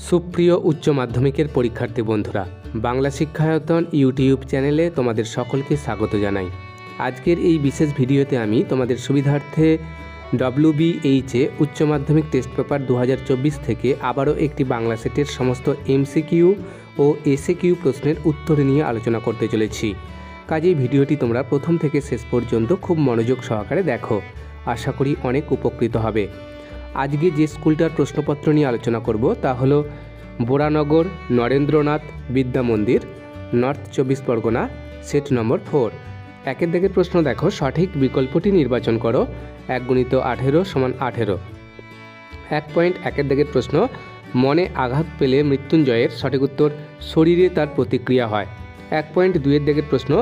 সুপ্রিয় উচ্চ মাধ্যমিকের পরীক্ষার্থী বন্ধুরা, বাংলা শিক্ষায়তন ইউটিউব চ্যানেলে তোমাদের সকলকে স্বাগত জানাই। আজকের এই বিশেষ ভিডিওতে আমি তোমাদের সুবিধার্থে WBHA উচ্চ মাধ্যমিক টেস্ট পেপার 2024 থেকে আবারও একটি বাংলা সেটের সমস্ত MCQ ও SAQ প্রশ্নের উত্তর নিয়ে আলোচনা করতে চলেছি। কাজেই ভিডিওটি তোমরা প্রথম থেকে শেষ পর্যন্ত খুব মনোযোগ সহকারে দেখো, আশা করি অনেক উপকৃত হবে। আজকে যে স্কুলটার প্রশ্নপত্র নিয়ে আলোচনা করব তা হলো বোরানগর নরেন্দ্রনাথ বিদ্যা মন্দির, নর্থ 24 পরগনা, সেট নম্বর 4। একের দিকের প্রশ্ন দেখো, সঠিক বিকল্পটি নির্বাচন করো। 1 × 18 = 18। 1.1 দিকের প্রশ্ন, মনে আঘাত পেলে মৃত্যুঞ্জয়ের সঠিক উত্তর শরীরে তার প্রতিক্রিয়া হয়। 1.2 দিকের প্রশ্ন,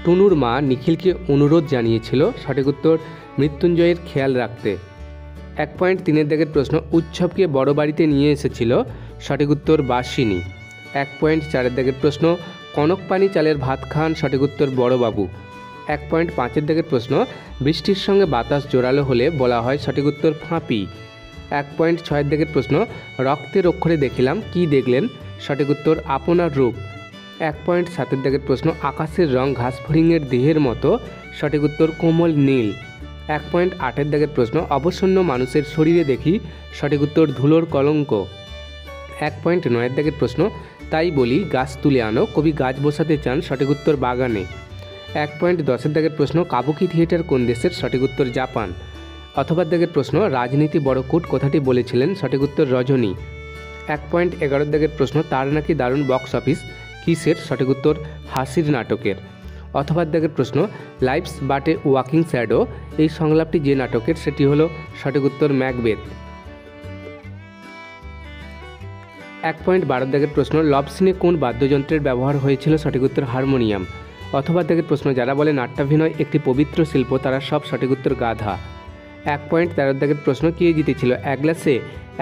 টুনুর মা নিখিলকে অনুরোধ জানিয়েছিল, সঠিক উত্তর মৃত্যুঞ্জয়ের খেয়াল রাখতে। 1.3 দিকের প্রশ্ন, উৎসবকে বড় বাড়িতে নিয়ে এসেছিল, সঠিক উত্তর বাসিনী। 1.4 দিকের প্রশ্ন, কনক পানি চালের ভাত খান, সঠিক উত্তর বড়বাবু। 1.5 দিকের প্রশ্ন, বৃষ্টির সঙ্গে বাতাস জোরালো হলে বলা হয়, সঠিক উত্তর ফাঁপি। 1.6 দিকের প্রশ্ন, রক্তের অক্ষরে দেখিলাম, কি দেখলেন, সঠিক উত্তর আপনার রূপ। 1.7 দিকের প্রশ্ন, আকাশের রং ঘাসফড়িংয়ের দেহের মতো, সঠিক উত্তর কোমল নীল। 1.8 দিকের প্রশ্ন, অবসন্ন মানুষের শরীরে দেখি, সঠিক উত্তর ধুলোর কলঙ্ক। 1.9 দিকের প্রশ্ন, তাই বলি গাছ তুলে আনো, কবি গাছ বসাতে চান, সঠিক উত্তর বাগানে। 1.10 দিকের প্রশ্ন, কাবুকি থিয়েটার কোন দেশের, সঠিক উত্তর জাপান। অথবা দিকের প্রশ্ন, রাজনীতি বড় কুট কথাটি বলেছিলেন, সঠিক উত্তর রজনী। 1.11 দিকের প্রশ্ন, তার নাকি দারুণ বক্স অফিস, কিসের, সঠিক উত্তর হাসির নাটকের। অথবা দিকের প্রশ্ন, life's but a walking shadow, এই সংলাপটি যে নাটকের সেটি হলো, সঠিক উত্তর ম্যাকবেথ। 1.12 দিকের প্রশ্ন, লভ সিনে কোন বাদ্যযন্ত্রের ব্যবহার হয়েছিল, সঠিক উত্তর হারমোনিয়াম। অথবা দিকের প্রশ্ন, যারা বলে নাট্যাভিনয় একটি পবিত্র শিল্প তারা সব, সঠিক উত্তর গাধা। 1.13 দিকের প্রশ্ন, কে জিতেছিল এক গ্লাসে,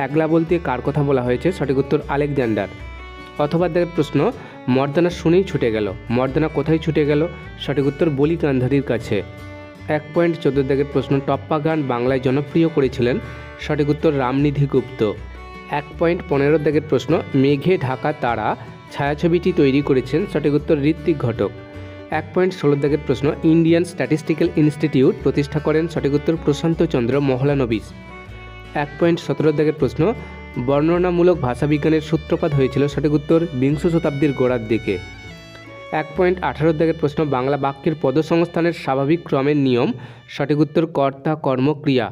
একলা বলতে কার কথা বলা হয়েছে, সঠিক উত্তর আলেকজান্ডার। অথবা দিকের প্রশ্ন, মর্দানা শুনেই ছুটে গেল, মর্দানা কোথায় ছুটে গেল, সঠিক উত্তর বলি গান্ধারীর কাছে। 1.14 দিকের প্রশ্ন, টপ্পা গান বাংলায় জনপ্রিয় করেছিলেন, সঠিক উত্তর রামনিধি গুপ্ত। 1.15 দিকের প্রশ্ন, মেঘে ঢাকা তারা ছায়াছবিটি তৈরি করেছেন, সঠিক উত্তর ঋত্বিক ঘটক। 1.16 দিকের প্রশ্ন, ইন্ডিয়ান স্ট্যাটিস্টিক্যাল ইনস্টিটিউট প্রতিষ্ঠা করেন, সঠিক উত্তর প্রশান্ত চন্দ্র মহলানবিশ। 1.17 দিকের প্রশ্ন, বর্ণনামূলক ভাষাবিজ্ঞানের সূত্রপাত হয়েছিল, সঠিক উত্তর বিংশ শতাব্দীর গোড়ার দিকে। 1.18 দিকের প্রশ্ন, বাংলা বাক্যের পদসংস্থানের স্বাভাবিক ক্রমের নিয়ম, সঠিক উত্তর কর্তা কর্ম ক্রিয়া।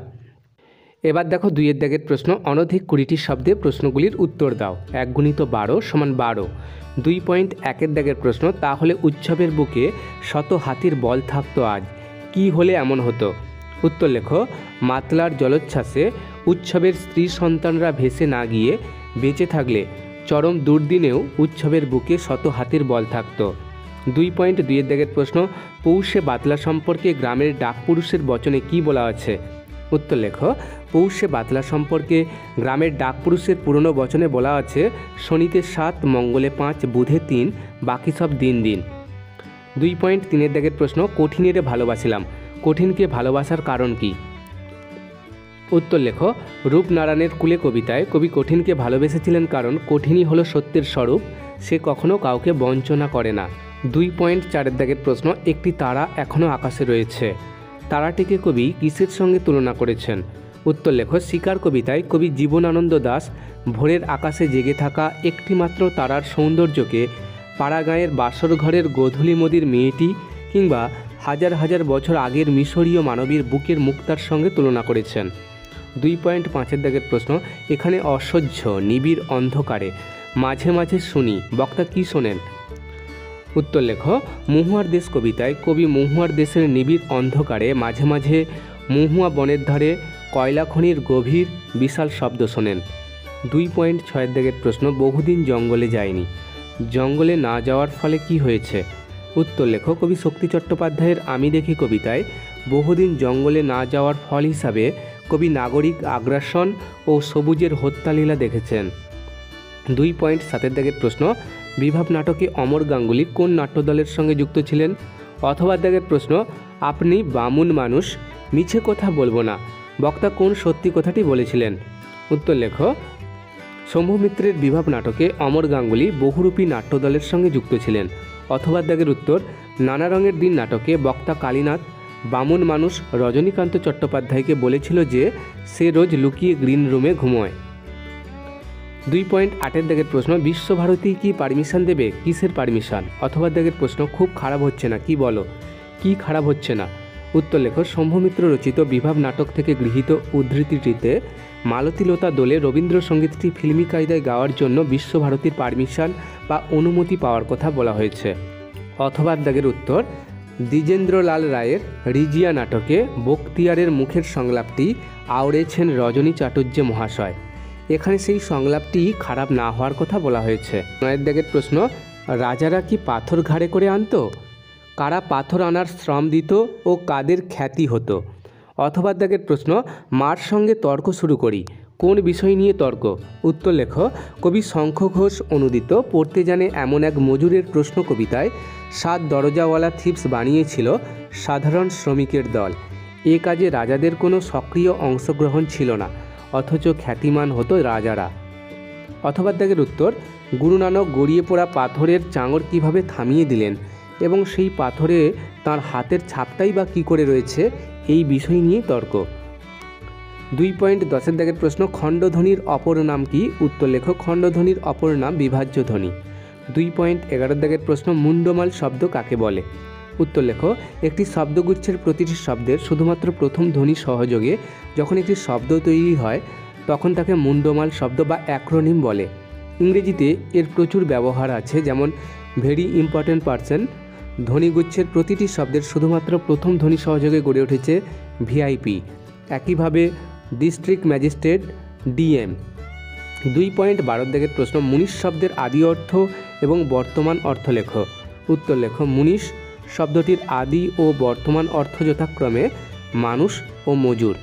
এবার দেখো 2 দিকের প্রশ্ন, অনধিক 20টি শব্দে প্রশ্নগুলির উত্তর দাও। 1 × 12 = 12। 2.1 দিকের প্রশ্ন, তাহলে উৎসবের বুকে শত হাতির বল থাকতো আজ, কি হলে এমন হতো, উত্তর লেখো। মাতলার জলোচ্ছ্বাসে উৎসবের স্ত্রী সন্তানরা ভেসে না গিয়ে বেঁচে থাকলে চরম দুর্দিনেও উৎসবের বুকে শত হাতির বল থাকতো। 2.2 দিকের প্রশ্ন, পৌষে বাতলা সম্পর্কে গ্রামের ডাকপুরুষের বচনে কি বলা আছে, উত্তর লেখো। পৌষে বাতলা সম্পর্কে গ্রামের ডাকপুরুষের পুরনো বচনে বলা আছে, শনিতে 7, মঙ্গলে 5, বুধে 3, বাকি সব দিন দিন। 2.3 দিকের প্রশ্ন, কঠিনেরে ভালোবাসিলাম, কঠিনকে ভালোবাসার কারণ কি, উত্তর লেখো। রূপনারায়ণের কুলে কবিতায় কবি কঠিনকে ভালোবেসেছিলেন কারণ কঠিনই হলো সত্যের স্বরূপ, সে কখনো কাউকে বঞ্চনা করে না। 2.4 দিকের প্রশ্ন, একটি তারা এখনও আকাশে রয়েছে, তারাটিকে কবি কিসের সঙ্গে তুলনা করেছেন, উত্তর লেখো। শিকার কবিতায় কবি জীবনানন্দ দাশ ভোরের আকাশে জেগে থাকা একটিমাত্র তারার সৌন্দর্যকে পাড়াগাঁয়ের বাসর ঘরের গোধূলি মদির মেয়েটি কিংবা হাজার হাজার বছর আগের মিশরীয় মানবীর বুকের মুক্তার সঙ্গে তুলনা করেছেন। 2.5 দিকের প্রশ্ন, এখানে অসহ্য নিবিড় অন্ধকারে মাঝে মাঝে শুনি, বক্তা কি শোনেন, উত্তর লেখো। মহুয়ার দেশ কবিতায় কবি মহুয়ার দেশের নিবিড় অন্ধকারে মাঝে মাঝে মহুয়া বনের ধারে কয়লা খনির গভীর বিশাল শব্দ শোনেন। 2.6 দিকের প্রশ্ন, বহুদিন জঙ্গলে যায়নি, জঙ্গলে না যাওয়ার ফলে কি হয়েছে, উত্তর লেখো। কবি শক্তি চট্টোপাধ্যায়ের আমি দেখি কবিতায় বহুদিন জঙ্গলে না যাওয়ার ফল হিসাবে কবি নাগরিক আগ্রাসন ও সবুজের হত্যালীলা দেখেছেন। 2.7 দিকের প্রশ্ন, বিভাব নাটকে অমর গাঙ্গুলি কোন নাট্যদলের সঙ্গে যুক্ত ছিলেন, অথবা দিকের প্রশ্ন, আপনি বামুন মানুষ, মিছে কথা বলবো না, বক্তা কোন সত্যি কথাটি বলেছিলেন, উত্তর লেখো। শম্ভু মিত্রের বিভাব নাটকে অমর গাঙ্গুলি বহুরূপী নাট্যদলের সঙ্গে যুক্ত ছিলেন। অথবা দাগের উত্তর, নানা রঙের দিন নাটকে বক্তা কালীনাথ বামুন মানুষ রজনীকান্ত চট্টোপাধ্যায়কে বলেছিল যে সে রোজ লুকিয়ে গ্রিন রুমে ঘুমোয়। 2.8 দাগের প্রশ্ন, বিশ্বভারতী কি পারমিশন দেবে? কিসের পারমিশন? অথবা দাগের প্রশ্ন, খুব খারাপ হচ্ছে না, কি বলো? কি খারাপ হচ্ছে না? উত্তর লেখো। শম্ভু মিত্র রচিত বিভাব নাটক থেকে গৃহীত উদ্ধৃতিটিতে মালতীলতা দোলে রবীন্দ্রসঙ্গীতটি ফিল্মি কায়দায় গাওয়ার জন্য বিশ্বভারতীর পারমিশন বা অনুমতি পাওয়ার কথা বলা হয়েছে। অথবা দাগের উত্তর, দ্বিজেন্দ্রলাল রায়ের রিজিয়া নাটকে বখতিয়ারের মুখের সংলাপটি আওড়েছেন রজনী চাটুর্যে মহাশয়। এখানে সেই সংলাপটি খারাপ না হওয়ার কথা বলা হয়েছে। 9 দাগের প্রশ্ন, রাজারা কি পাথর ঘাড়ে করে আনতো? কারা পাথর আনার শ্রম দিত ও কাদের খ্যাতি হতো? অথবা দাগের প্রশ্ন, মার সঙ্গে তর্ক শুরু করি, কোন বিষয় নিয়ে তর্ক? উত্তর লেখো। কবি শঙ্খ ঘোষ অনুদিত পড়তে জানে এমন এক মজুরের প্রশ্ন কবিতায় 7 দরজাওয়ালা থিপস বানিয়েছিল সাধারণ শ্রমিকের দল। এ কাজে রাজাদের কোনো সক্রিয় অংশগ্রহণ ছিল না, অথচ খ্যাতিমান হতো রাজারা। অথবা দাগের উত্তর, গুরু নানক গড়িয়ে পড়া পাথরের চাঙড় কীভাবে থামিয়ে দিলেন এবং সেই পাথরে তার হাতের ছাপটাই বা কী করে রয়েছে, এই বিষয় নিয়ে তর্ক। 2.10 দাগের প্রশ্ন, খণ্ডধ্বনির অপর নাম কি? উত্তর লেখো। খণ্ডধ্বনির অপর নাম বিভাজ্য ধ্বনি। 2.11 দাগের প্রশ্ন, মুন্ডমাল শব্দ কাকে বলে? উত্তর লেখো। একটি শব্দগুচ্ছের প্রতিটি শব্দের শুধুমাত্র প্রথম ধ্বনি সহযোগে যখন একটি শব্দ তৈরি হয় তখন তাকে মুন্ডমাল শব্দ বা অ্যাক্রোনিম বলে। ইংরেজিতে এর প্রচুর ব্যবহার আছে, যেমন ভেরি ইম্পর্ট্যান্ট পারসন। ধ্বনিগুচ্ছের প্রতিটি শব্দের শুধুমাত্র প্রথম ধ্বনি সহযোগে গড়ে উঠেছে ভিআইপি। একইভাবে ডিস্ট্রিক্ট ম্যাজিস্ট্রেট, ডিএম। 2.12 দাগের প্রশ্ন, মুনিশ শব্দের আদি অর্থ এবং বর্তমান অর্থ লেখো। উত্তর লেখো। মুনিশ শব্দটির আদি ও বর্তমান অর্থ যথাক্রমে মানুষ ও মজুর।